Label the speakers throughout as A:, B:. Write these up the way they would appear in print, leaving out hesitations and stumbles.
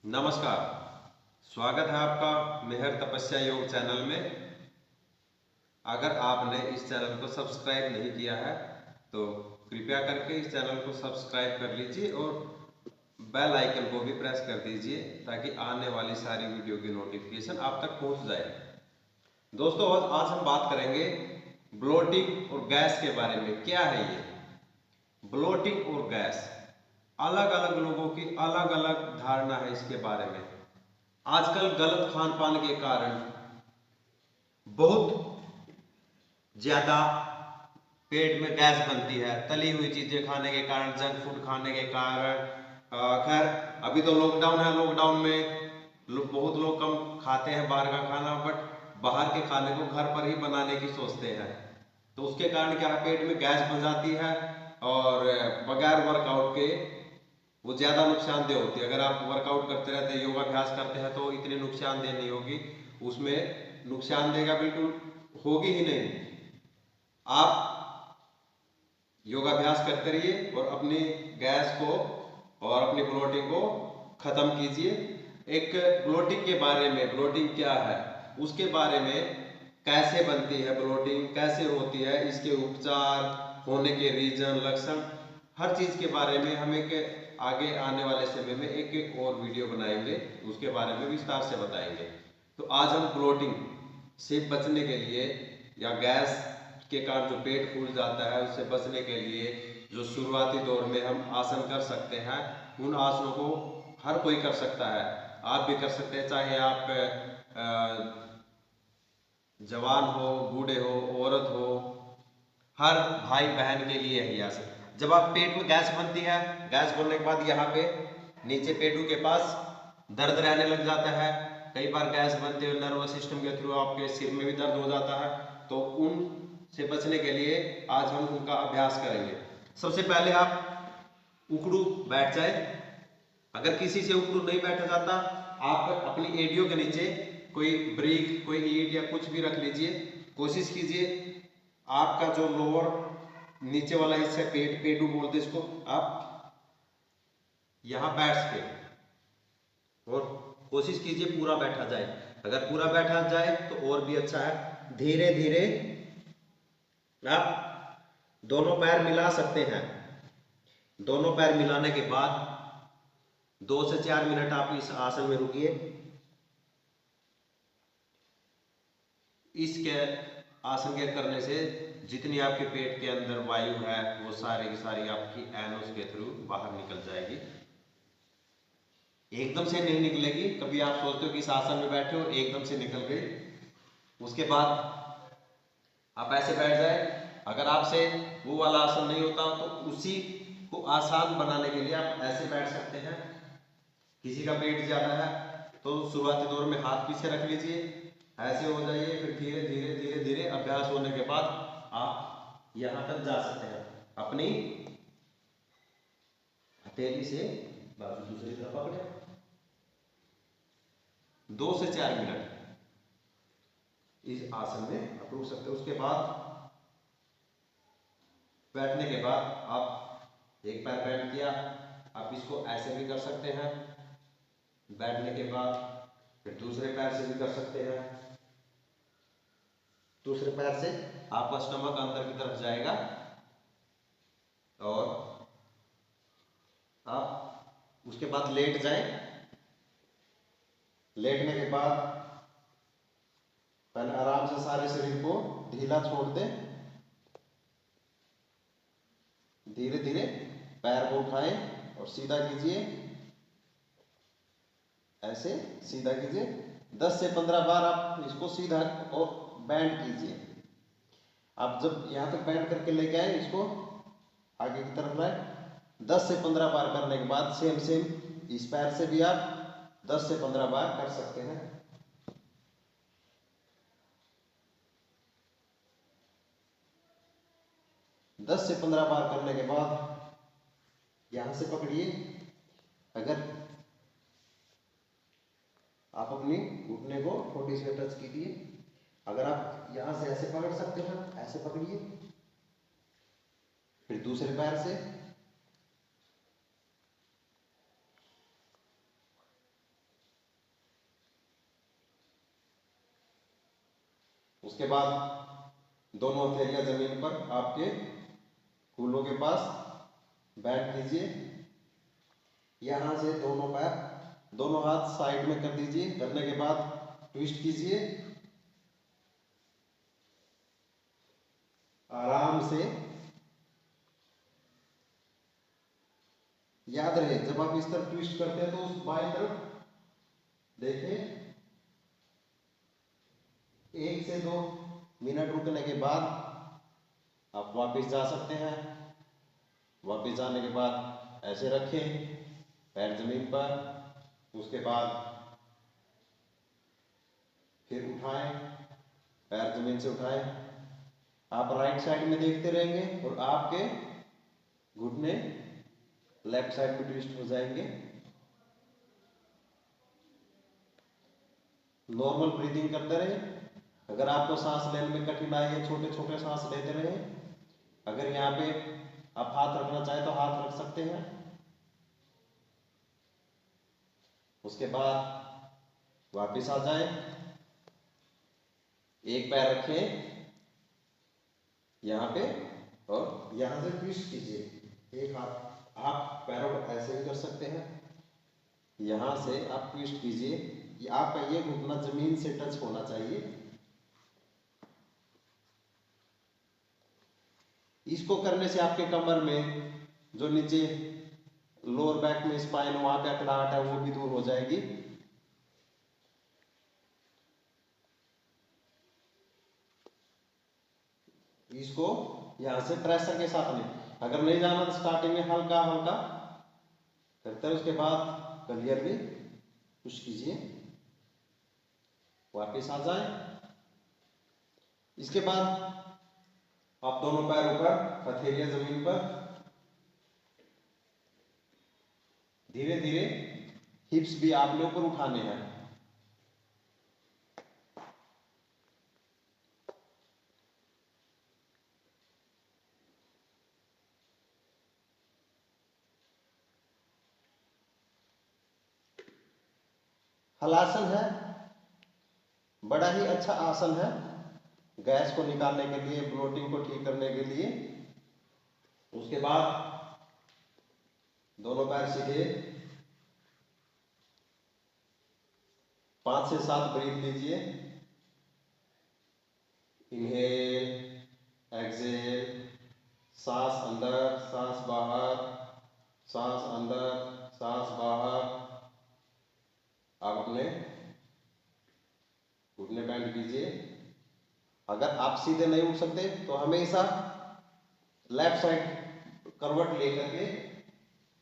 A: नमस्कार। स्वागत है आपका मेहर तपस्या योग चैनल में। अगर आपने इस चैनल को सब्सक्राइब नहीं किया है तो कृपया करके इस चैनल को सब्सक्राइब कर लीजिए और बेल आइकन को भी प्रेस कर दीजिए ताकि आने वाली सारी वीडियो की नोटिफिकेशन आप तक पहुंच जाए। दोस्तों, आज हम बात करेंगे ब्लोटिंग और गैस के बारे में। क्या है ये ब्लोटिंग और गैस? अलग अलग लोगों की अलग अलग धारणा है इसके बारे में। आजकल गलत खान पान के कारण बहुत ज्यादा पेट में गैस बनती है। तली हुई चीजें खाने के कारण, जंक फूड खाने के कारण। खैर, अभी तो लॉकडाउन है। लॉकडाउन में बहुत लोग कम खाते हैं बाहर का खाना, बट बाहर के खाने को घर पर ही बनाने की सोचते हैं। तो उसके कारण क्या है, पेट में गैस बन जाती है और बगैर वर्कआउट के वो ज्यादा नुकसानदेह होती है। अगर आप वर्कआउट करते रहते हैं, योगाभ्यास करते हैं, तो इतनी नुकसानदेह नहीं होगी। उसमें नुकसानदेह का बिल्कुल होगी ही नहीं। आप योगाभ्यास करते रहिए और अपनी गैस को और अपनी ब्लोटिंग को खत्म कीजिए। एक ब्लोटिंग के बारे में, ब्लोटिंग क्या है उसके बारे में, कैसे बनती है ब्लोटिंग, कैसे होती है, इसके उपचार, होने के रीजन, लक्षण, हर चीज के बारे में हम एक आगे आने वाले समय में एक और वीडियो बनाएंगे, उसके बारे में विस्तार से बताएंगे। तो आज हम ब्लोटिंग से बचने के लिए या गैस के कारण जो पेट फूल जाता है उससे बचने के लिए जो शुरुआती दौर में हम आसन कर सकते हैं, उन आसनों को हर कोई कर सकता है। आप भी कर सकते हैं, चाहे आप जवान हो, बूढ़े हो, औरत हो, हर भाई बहन के लिए है यह आसन। जब आप पेट में गैस बनती है, गैस बनने के बाद यहाँ पे नीचे पेटू के पास दर्द रहने लग जाता है। कई बार गैस बनते हुए नर्वस सिस्टम के थ्रू आपके सिर में भी दर्द हो जाता है। तो उन से बचने के लिए आज हम उनका अभ्यास करेंगे। सबसे पहले आप उकड़ू बैठ जाए। अगर किसी से उकड़ू नहीं बैठा जाता, आप अपनी एडियो के नीचे कोई ब्रिक, कोई ईंट या कुछ भी रख लीजिए। कोशिश कीजिए आपका जो लोअर नीचे वाला हिस्सा, पेटू बोलते इसको, आप यहां बैठ सके और कोशिश कीजिए पूरा बैठा जाए। अगर पूरा बैठा जाए तो और भी अच्छा है। धीरे धीरे आप दोनों पैर मिला सकते हैं। दोनों पैर मिलाने के बाद 2 से 4 मिनट आप इस आसन में रुकिए। इसके आसन के करने से जितनी आपके पेट के अंदर वायु है वो सारी की सारी आपकी एनोस के थ्रू बाहर निकल जाएगी। एकदम से नहीं निकलेगी। कभी आप सोचते हो कि इस आसन में बैठे हो, एकदम से निकल गई। उसके बाद आप ऐसे बैठ जाए। अगर आपसे वो वाला आसन नहीं होता तो उसी को आसान बनाने के लिए आप ऐसे बैठ सकते हैं। किसी का पेट ज्यादा है तो शुरुआती दौर में हाथ पीछे रख लीजिए, ऐसे हो जाइए। फिर धीरे धीरे धीरे धीरे अभ्यास होने के बाद आप यहां तक जा सकते हैं। अपनी हथेली से बाजू दूसरी तरफ पकड़े। 2 से 4 मिनट इस आसन में आप रुक सकते हो। उसके बाद बैठने के बाद आप एक पैर बेंड किया, आप इसको ऐसे भी कर सकते हैं। बैठने के बाद फिर दूसरे पैर से भी कर सकते हैं। दूसरे पैर से आपका स्टमक अंदर की तरफ जाएगा और आप उसके बाद लेट जाए। लेटने के बाद पहले आराम से सारे शरीर को ढीला छोड़ दें। धीरे धीरे पैर को उठाएं और सीधा कीजिए। ऐसे सीधा कीजिए। 10 से 15 बार आप इसको सीधा और बैंड कीजिए। आप जब यहां तक बैंड करके लेके आए, इसको आगे की तरफ लाए। 10 से 15 बार करने के बाद सेम इस पैर से भी आप 10 से 15 बार कर सकते हैं। दस से 15 बार करने के बाद यहां से पकड़िए। अगर आप अपनी घुटने को थोड़ी सी टच कीजिए। अगर आप यहां से ऐसे पकड़ सकते हैं, ऐसे पकड़िए। फिर दूसरे पैर से उसके बाद दोनों हथेलियां जमीन पर आपके कूल्हों के पास बैठ कीजिए। यहां से दोनों पैर, दोनों हाथ साइड में कर दीजिए। करने के बाद ट्विस्ट कीजिए आराम से। याद रहे जब आप इस तरफ ट्विस्ट करते हैं तो उस बाएं तरफ देखें। 1 से 2 मिनट रुकने के बाद आप वापस जा सकते हैं। वापस जाने के बाद ऐसे रखें पैर जमीन पर। उसके बाद फिर उठाएं, पैर जमीन से उठाएं। आप राइट साइड में देखते रहेंगे और आपके घुटने लेफ्ट साइड में ट्विस्ट हो जाएंगे। नॉर्मल ब्रीदिंग करते रहें। अगर आपको सांस लेने में कठिनाई है, छोटे छोटे सांस लेते रहें। अगर यहाँ पे आप हाथ रखना चाहे तो हाथ रख सकते हैं। उसके बाद वापस आ जाए, एक पैर रखें यहाँ पे और यहां से ट्विस्ट कीजिए। एक हाथ आप पैरों को ऐसे भी कर सकते हैं। यहां से आप ट्विस्ट कीजिए, आपका ये घुटना जमीन से टच होना चाहिए। इसको करने से आपके कमर में जो नीचे लोअर बैक में स्पाइन वहां पे अकड़ाहट है वो भी दूर हो जाएगी। इसको यहां से प्रेशर के साथ में, अगर नहीं जाना तो स्टार्टिंग में हल्का हल्का करते हैं। उसके बाद क्लियरली पुश कीजिए, वापस आ जाए। इसके बाद आप दोनों पैर ऊपर, हथेलियां जमीन पर, धीरे धीरे हिप्स भी आपने ऊपर उठाने हैं। हलासन है, बड़ा ही अच्छा आसन है गैस को निकालने के लिए, ब्लोटिंग को ठीक करने के लिए। उसके बाद दोनों पैर सीधे 5 से 7 ब्रीथ लीजिए। इनहेल, एक्सहेल, सांस अंदर, सांस बाहर, सांस अंदर, सांस बाहर। आप अपने घुटने बैंड कीजिए। अगर आप सीधे नहीं उठ सकते तो हमेशा लेफ्ट साइड करवट लेकर के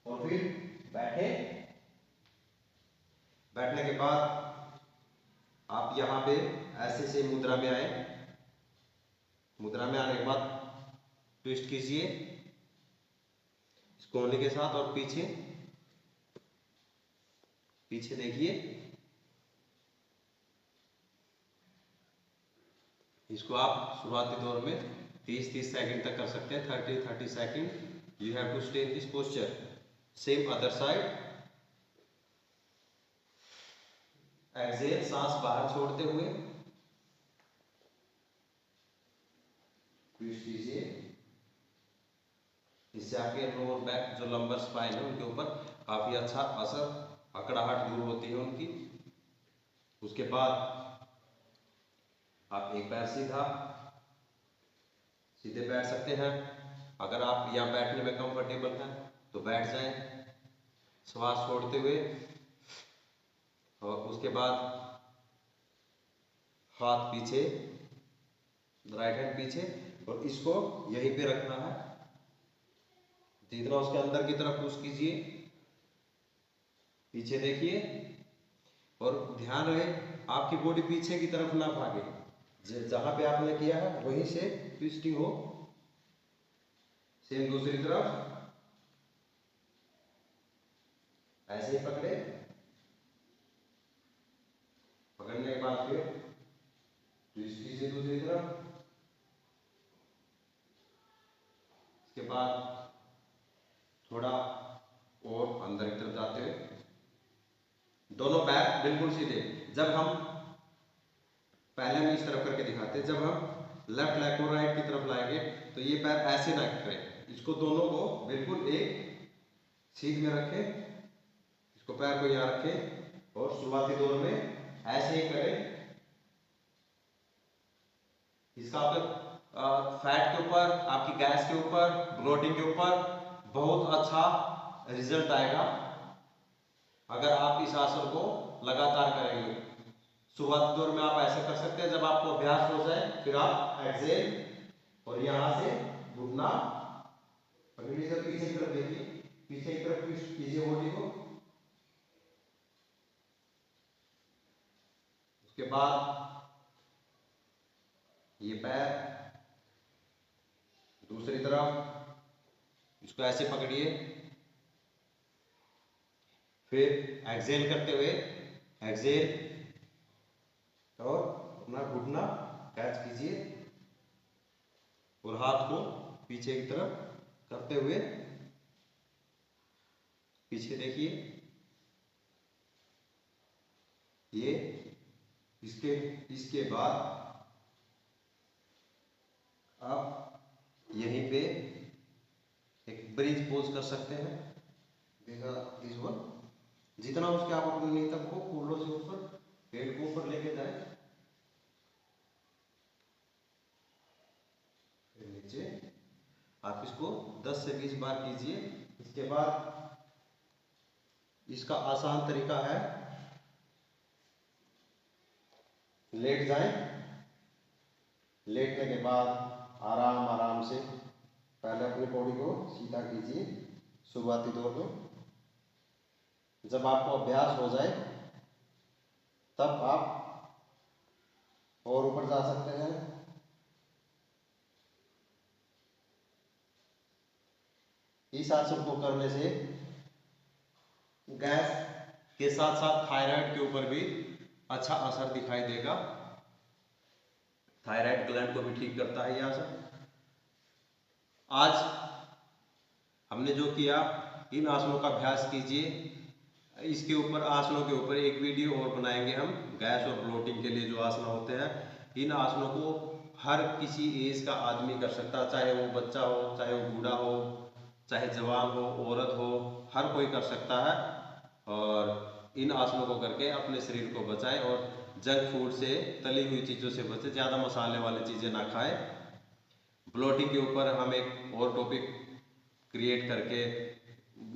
A: और फिर बैठे। बैठने के बाद आप यहाँ पे ऐसे से मुद्रा में आए। मुद्रा में आने के बाद ट्विस्ट कीजिए इस कोहनी के साथ और पीछे पीछे देखिए। इसको आप शुरुआती दौर में 30 सेकंड तक कर सकते हैं। 30 second you have to stay in this posture. Same other side. Exhale, सांस बाहर छोड़ते हुए ट्विस्ट कीजिए। इससे आपके लोअर बैक जो लंबर स्पाइन है उनके ऊपर काफी अच्छा असर, अकड़ाहट दूर होती है उनकी। उसके बाद आप एक पैर सीधे बैठ सकते हैं। अगर आप यहाँ बैठने में कंफर्टेबल हैं तो बैठ जाएं श्वास छोड़ते हुए। और उसके बाद हाथ पीछे, राइट हैंड पीछे, और इसको यहीं पे रखना है। जितना उसके अंदर की तरफ पुश कीजिए, पीछे देखिए और ध्यान रहे आपकी बॉडी पीछे की तरफ ना भागे। जहां पे आपने किया है वहीं से ट्विस्टिंग हो। सेम दूसरी तरफ ऐसे ही पकड़े। पकड़ने के बाद फिर ट्विस्ट कीजिए दूसरी तरफ। इसके बाद थोड़ा और अंदर की तरफ जाते हुए दोनों पैर बिल्कुल सीधे। जब हम पहले हम इस तरफ करके दिखाते हैं। जब हम लेफ्ट लेग को राइट की तरफ लाएंगे तो ये पैर ऐसे ना करें, इसको दोनों को बिल्कुल एक सीध में रखें, इसको पैर को यहाँ रखें और शुरुआती दौर में ऐसे ही करें। इसका आपके फैट के ऊपर, आपकी गैस के ऊपर, ब्लोटिंग के ऊपर बहुत अच्छा रिजल्ट आएगा अगर आप इस आसन को लगातार करेंगे। शुरुआती दौर में आप ऐसे कर सकते हैं, जब आपको अभ्यास हो जाए फिर आप एक्सेल और यहाँ से घुटना पकड़ लीजिए, पीछे की तरफ देखिए, पीछे की तरफ कीजिए बॉडी को। उसके बाद ये पैर दूसरी तरफ, इसको ऐसे पकड़िए, फिर एक्सेल करते हुए एक्सेल और अपना घुटना कैच कीजिए और हाथ को पीछे की तरफ करते हुए पीछे देखिए। ये इसके बाद आप यहीं पे एक ब्रिज पोज कर सकते हैं। देखा दिस वन, जितना उसके आप अपने नी तक को कूल्हों से ऊपर, पेट को ऊपर लेके जाए, फिर नीचे। आप इसको 10 से 20 बार कीजिए। इसके बाद इसका आसान तरीका है, लेट जाएं, लेटने के बाद आराम आराम से पहले अपनी बॉडी को सीधा कीजिए शुरुआती दौर में। जब आपको अभ्यास हो जाए तब आप और ऊपर जा सकते हैं। इस आसन को करने से गैस के साथ साथ थायराइड के ऊपर भी अच्छा असर दिखाई देगा। थायराइड ग्लैंड को भी ठीक करता है यह आसन। आज हमने जो किया, इन आसनों का अभ्यास कीजिए। इसके ऊपर, आसनों के ऊपर एक वीडियो और बनाएंगे हम, गैस और ब्लोटिंग के लिए जो आसन होते हैं। इन आसनों को हर किसी एज का आदमी कर सकता है, चाहे वो बच्चा हो, चाहे वो बूढ़ा हो, चाहे जवान हो, औरत हो, हर कोई कर सकता है। और इन आसनों को करके अपने शरीर को बचाएं और जंक फूड से, तली हुई चीज़ों से बचें, ज़्यादा मसाले वाली चीज़ें ना खाएं। ब्लोटिंग के ऊपर हम एक और टॉपिक क्रिएट करके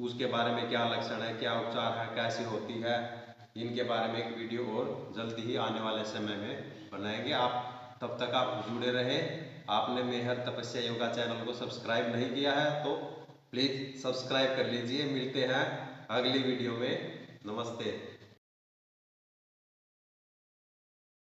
A: उसके बारे में क्या लक्षण है, क्या उपचार है, कैसी होती है, इनके बारे में एक वीडियो और जल्दी ही आने वाले समय में बनाएंगे। आप तब तक आप जुड़े रहें। आपने मेहर तपस्या योगा चैनल को सब्सक्राइब नहीं किया है तो प्लीज़ सब्सक्राइब कर लीजिए। मिलते हैं अगली वीडियो में। नमस्ते।